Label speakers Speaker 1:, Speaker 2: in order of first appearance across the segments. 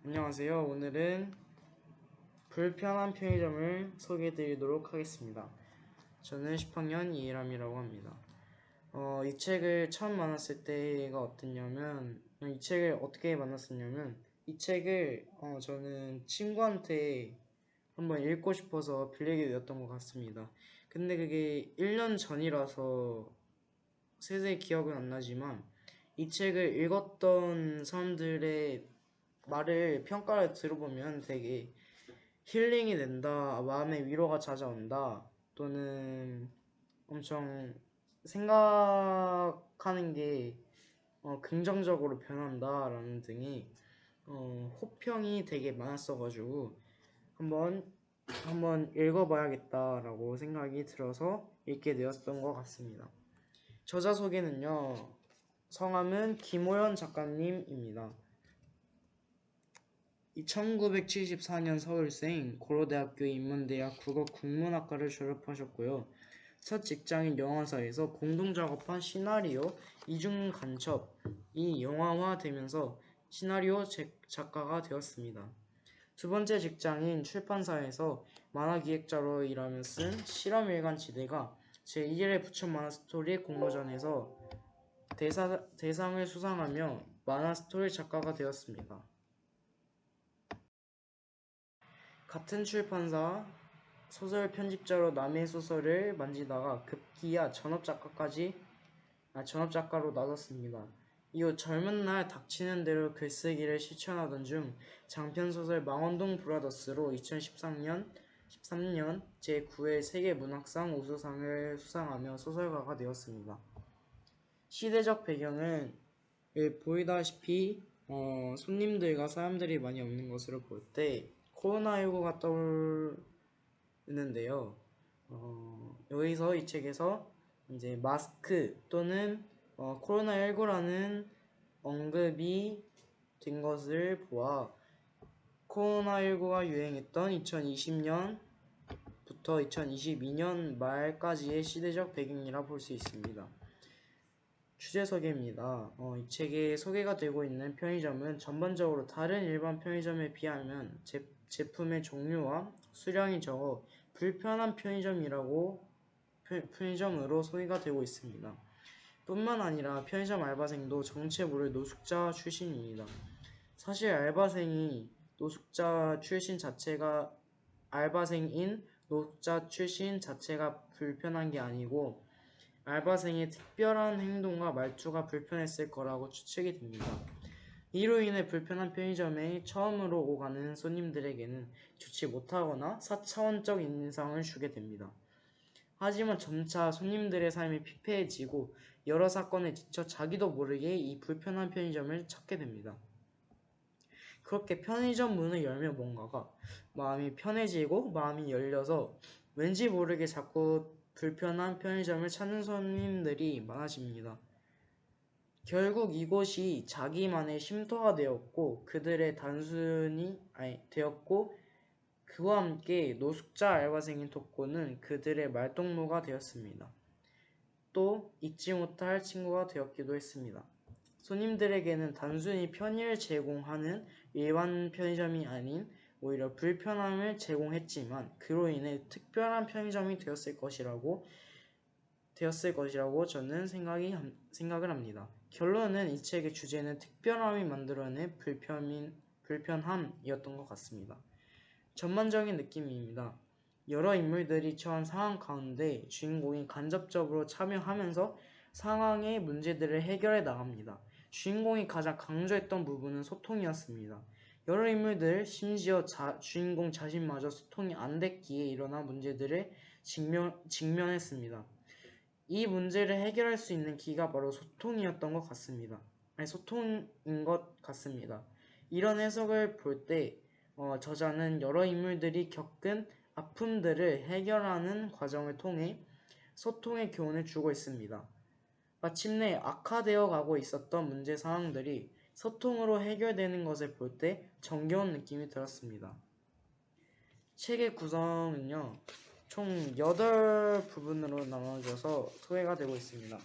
Speaker 1: 안녕하세요. 오늘은 불편한 편의점을 소개해 드리도록 하겠습니다. 저는 10학년 이해람이라고 합니다. 이 책을 처음 만났을 때가 어땠냐면, 이 책을 어떻게 만났었냐면, 이 책을 저는 친구한테 한번 읽고 싶어서 빌리게 되었던 것 같습니다. 근데 그게 1년 전이라서 세세히 기억은 안 나지만, 이 책을 읽었던 사람들의 평가를 들어보면 되게 힐링이 된다, 마음의 위로가 찾아온다, 또는 엄청 생각하는 게 긍정적으로 변한다라는 등의 호평이 되게 많았어가지고 한번 읽어봐야겠다라고 생각이 들어서 읽게 되었던 것 같습니다. 저자 소개는요, 성함은 김호연 작가님입니다. 1974년 서울생, 고려대학교 인문대학 국어국문학과를 졸업하셨고요. 첫 직장인 영화사에서 공동작업한 시나리오 이중간첩이 영화화되면서 시나리오 작가가 되었습니다. 두 번째 직장인 출판사에서 만화기획자로 일하며 쓴 실험일간지대가 제1회 부천 만화스토리 공모전에서 대상을 수상하며 만화스토리 작가가 되었습니다. 같은 출판사 소설 편집자로 남의 소설을 만지다가 급기야 전업작가로 나섰습니다. 이후 젊은 날 닥치는 대로 글쓰기를 실천하던 중 장편소설 망원동 브라더스로 2013년 제9회 세계문학상 우수상을 수상하며 소설가가 되었습니다. 시대적 배경은 보이다시피 손님들과 사람들이 많이 없는 것으로 볼 때 코로나19가 떠오르는데요. 여기서 이 책에서 이제 마스크 또는 코로나19라는 언급이 된 것을 보아 코로나19가 유행했던 2020년부터 2022년 말까지의 시대적 배경이라 볼 수 있습니다. 주제 소개입니다. 이 책에 소개가 되고 있는 편의점은 전반적으로 다른 일반 편의점에 비하면 제품의 종류와 수량이 적어 불편한 편의점으로 소개가 되고 있습니다. 뿐만 아니라 편의점 알바생도 정체 모를 노숙자 출신입니다. 사실 알바생인 노숙자 출신 자체가 불편한 게 아니고 알바생의 특별한 행동과 말투가 불편했을 거라고 추측이 됩니다. 이로 인해 불편한 편의점에 처음으로 오고 가는 손님들에게는 좋지 못하거나 4차원적 인상을 주게 됩니다. 하지만 점차 손님들의 삶이 피폐해지고 여러 사건에 지쳐 자기도 모르게 이 불편한 편의점을 찾게 됩니다. 그렇게 편의점 문을 열면 뭔가가 마음이 편해지고 마음이 열려서 왠지 모르게 자꾸 불편한 편의점을 찾는 손님들이 많아집니다. 결국 이곳이 자기만의 쉼터가 되었고 그와 함께 노숙자 알바생인 덕구는 그들의 말동무가 되었습니다. 또 잊지 못할 친구가 되었기도 했습니다. 손님들에게는 단순히 편의를 제공하는 일반 편의점이 아닌 오히려 불편함을 제공했지만 그로 인해 특별한 편의점이 되었을 것이라고 저는 생각을 합니다. 결론은 이 책의 주제는 특별함이 만들어낸 불편함이었던 것 같습니다. 전반적인 느낌입니다. 여러 인물들이 처한 상황 가운데 주인공이 간접적으로 참여하면서 상황의 문제들을 해결해 나갑니다. 주인공이 가장 강조했던 부분은 소통이었습니다. 여러 인물들, 심지어 주인공 자신마저 소통이 안 됐기에 일어난 문제들을 직면했습니다. 이 문제를 해결할 수 있는 기가 바로 소통인 것 같습니다. 이런 해석을 볼 때 저자는 여러 인물들이 겪은 아픔들을 해결하는 과정을 통해 소통의 교훈을 주고 있습니다. 마침내 악화되어 가고 있었던 문제 상황들이 소통으로 해결되는 것을 볼 때 정겨운 느낌이 들었습니다. 책의 구성은요, 총 8부분으로 나눠져서 소개가 되고 있습니다.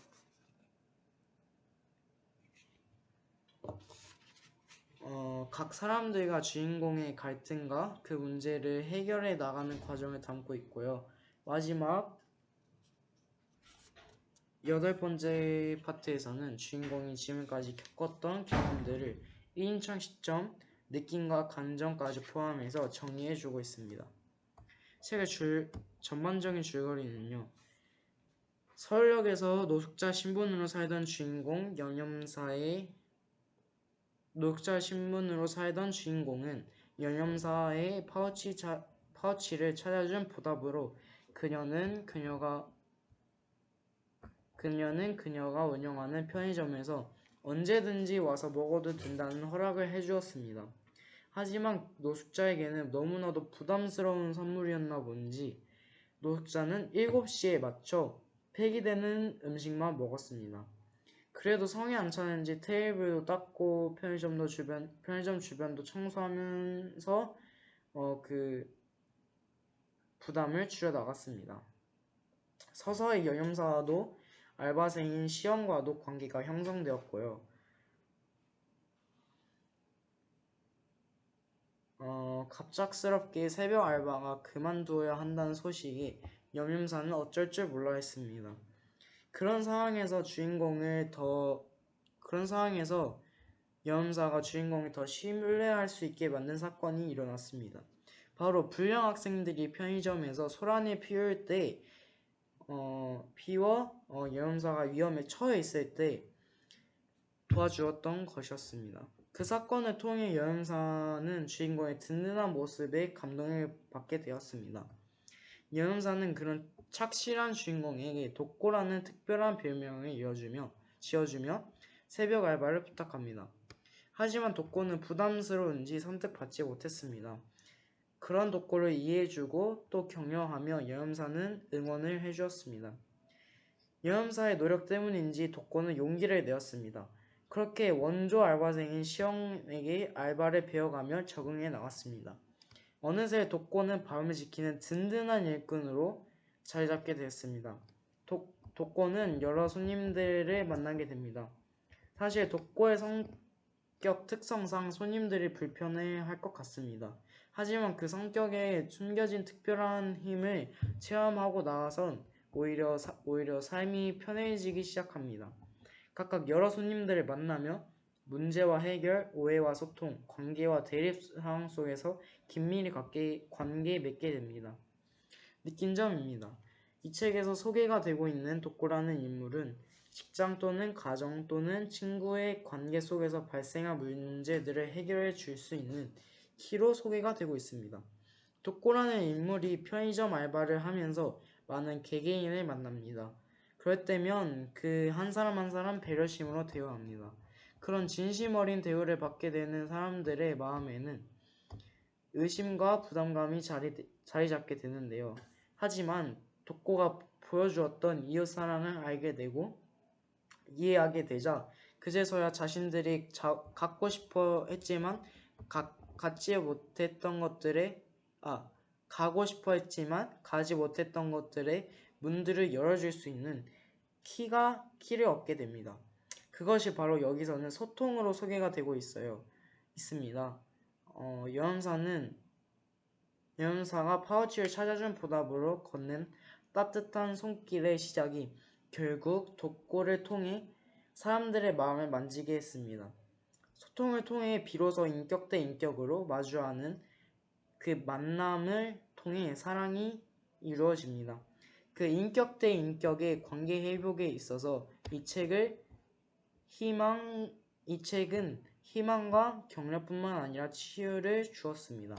Speaker 1: 각 사람들과 주인공의 갈등과 그 문제를 해결해 나가는 과정을 담고 있고요. 마지막 8번째 파트에서는 주인공이 지금까지 겪었던 경험들을 1인称 시점, 느낌과 감정까지 포함해서 정리해주고 있습니다. 책의 전반적인 줄거리는요. 서울역에서 노숙자 신분으로 살던 주인공은 연염사의 파우치를 찾아준 보답으로 그녀는 그녀가 운영하는 편의점에서 언제든지 와서 먹어도 된다는 허락을 해주었습니다. 하지만 노숙자에게는 너무나도 부담스러운 선물이었나 본지 노숙자는 7시에 맞춰 폐기되는 음식만 먹었습니다. 그래도 성이 안 차는지 테이블도 닦고 편의점 주변도 청소하면서 그 부담을 줄여 나갔습니다. 서서히 여염사와도 알바생인 시연과도 관계가 형성되었고요. 갑작스럽게 새벽 알바가 그만두어야 한다는 소식이 여염사는 어쩔 줄 몰라 했습니다. 그런 상황에서 여염사가 주인공을 더 신뢰할 수 있게 만든 사건이 일어났습니다. 바로 불량 학생들이 편의점에서 소란을 피울 때 여염사가 위험에 처해 있을 때 도와주었던 것이었습니다. 그 사건을 통해 여염사는 주인공의 든든한 모습에 감동을 받게 되었습니다. 여염사는 그런 착실한 주인공에게 독고라는 특별한 별명을 지어주며 새벽 알바를 부탁합니다. 하지만 독고는 부담스러운지 선택받지 못했습니다. 그런 독고를 이해해주고 또 격려하며 여염사는 응원을 해주었습니다. 여염사의 노력 때문인지 독고는 용기를 내었습니다. 그렇게 원조 알바생인 시영에게 알바를 배워가며 적응해 나갔습니다. 어느새 독고는 밤을 지키는 든든한 일꾼으로 자리 잡게 되었습니다. 독고는 여러 손님들을 만나게 됩니다. 사실 독고의 성격 특성상 손님들이 불편해할 것 같습니다. 하지만 그 성격에 숨겨진 특별한 힘을 체험하고 나선 오히려 삶이 편해지기 시작합니다. 각각 여러 손님들을 만나며 문제와 해결, 오해와 소통, 관계와 대립 상황 속에서 긴밀히 관계 맺게 됩니다. 느낀 점입니다. 이 책에서 소개가 되고 있는 독고라는 인물은 직장 또는 가정 또는 친구의 관계 속에서 발생한 문제들을 해결해 줄 수 있는 키로 소개가 되고 있습니다. 독고라는 인물이 편의점 알바를 하면서 많은 개개인을 만납니다. 그럴 때면 그 한 사람 한 사람 배려심으로 대화합니다. 그런 진심 어린 대우를 받게 되는 사람들의 마음에는 의심과 부담감이 자리 잡게 되는데요. 하지만 독고가 보여주었던 이웃사랑을 알게 되고 이해하게 되자 그제서야 자신들이 갖고 싶어 했지만 갖지 못했던 것들에 가고 싶어 했지만 가지 못했던 것들의 문들을 열어줄 수 있는 키를 얻게 됩니다. 그것이 바로 여기서는 소통으로 소개가 되고 있습니다. 여염사가 파우치를 찾아준 보답으로 건넨 따뜻한 손길의 시작이 결국 독고를 통해 사람들의 마음을 만지게 했습니다. 소통을 통해 비로소 인격 대 인격으로 마주하는 그 만남을 통해 사랑이 이루어집니다. 그 인격 대 인격의 관계 회복에 있어서 이 책은 희망과 격려뿐만 아니라 치유를 주었습니다.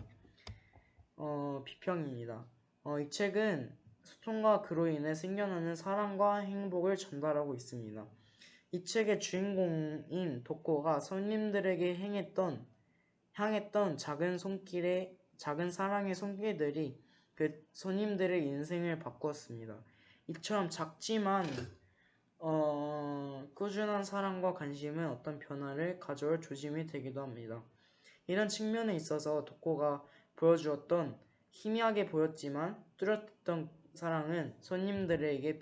Speaker 1: 비평입니다. 이 책은 소통과 그로 인해 생겨나는 사랑과 행복을 전달하고 있습니다. 이 책의 주인공인 독고가 손님들에게 향했던 작은 사랑의 손길들이 그 손님들의 인생을 바꾸었습니다. 이처럼 작지만 꾸준한 사랑과 관심은 어떤 변화를 가져올 조짐이 되기도 합니다. 이런 측면에 있어서 독고가 보여주었던 희미하게 보였지만 뚜렷했던 사랑은 손님들에게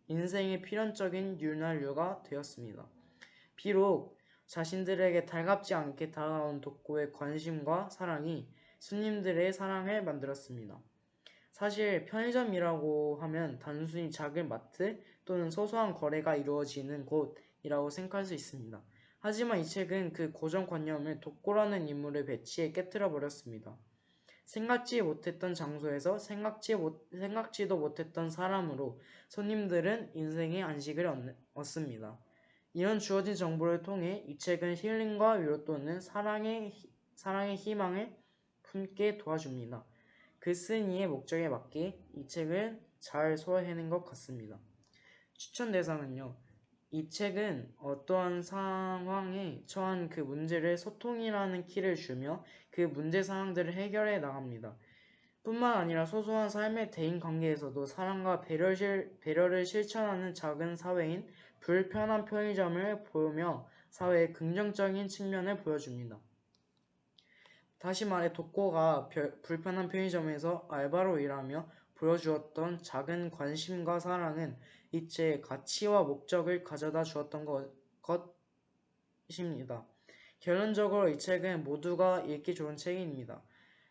Speaker 1: 인생의 필연적인 윤활유가 되었습니다. 비록 자신들에게 달갑지 않게 다가온 독고의 관심과 사랑이 손님들의 사랑을 만들었습니다. 사실 편의점이라고 하면 단순히 작은 마트 또는 소소한 거래가 이루어지는 곳이라고 생각할 수 있습니다. 하지만 이 책은 그 고정관념을 독고라는 인물의 배치에 깨뜨려 버렸습니다. 생각지 못했던 장소에서 생각지도 못했던 사람으로 손님들은 인생의 안식을 얻습니다. 이런 주어진 정보를 통해 이 책은 힐링과 위로 또는 사랑의 희망을 품게 도와줍니다. 그 쓴 이의 목적에 맞게 이 책을 잘 소화해낸 것 같습니다. 추천 대상은요. 이 책은 어떠한 상황에 처한 그 문제를 소통이라는 키를 주며 그 문제 상황들을 해결해 나갑니다. 뿐만 아니라 소소한 삶의 대인 관계에서도 사랑과 배려를 실천하는 작은 사회인 불편한 편의점을 보며 사회의 긍정적인 측면을 보여줍니다. 다시 말해 독고가 불편한 편의점에서 알바로 일하며 보여주었던 작은 관심과 사랑은 이 책의 가치와 목적을 가져다 주었던 것입니다. 결론적으로 이 책은 모두가 읽기 좋은 책입니다.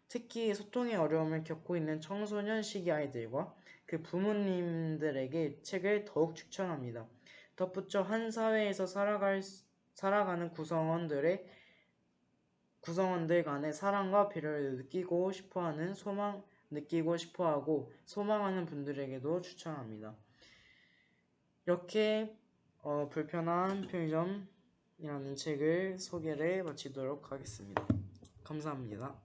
Speaker 1: 특히 소통의 어려움을 겪고 있는 청소년 시기 아이들과 그 부모님들에게 책을 더욱 추천합니다. 덧붙여 한 사회에서 살아가는 구성원들 간의 사랑과 배려를 느끼고 싶어하고 소망하는 분들에게도 추천합니다. 이렇게 불편한 편의점이라는 책을 소개를 마치도록 하겠습니다. 감사합니다.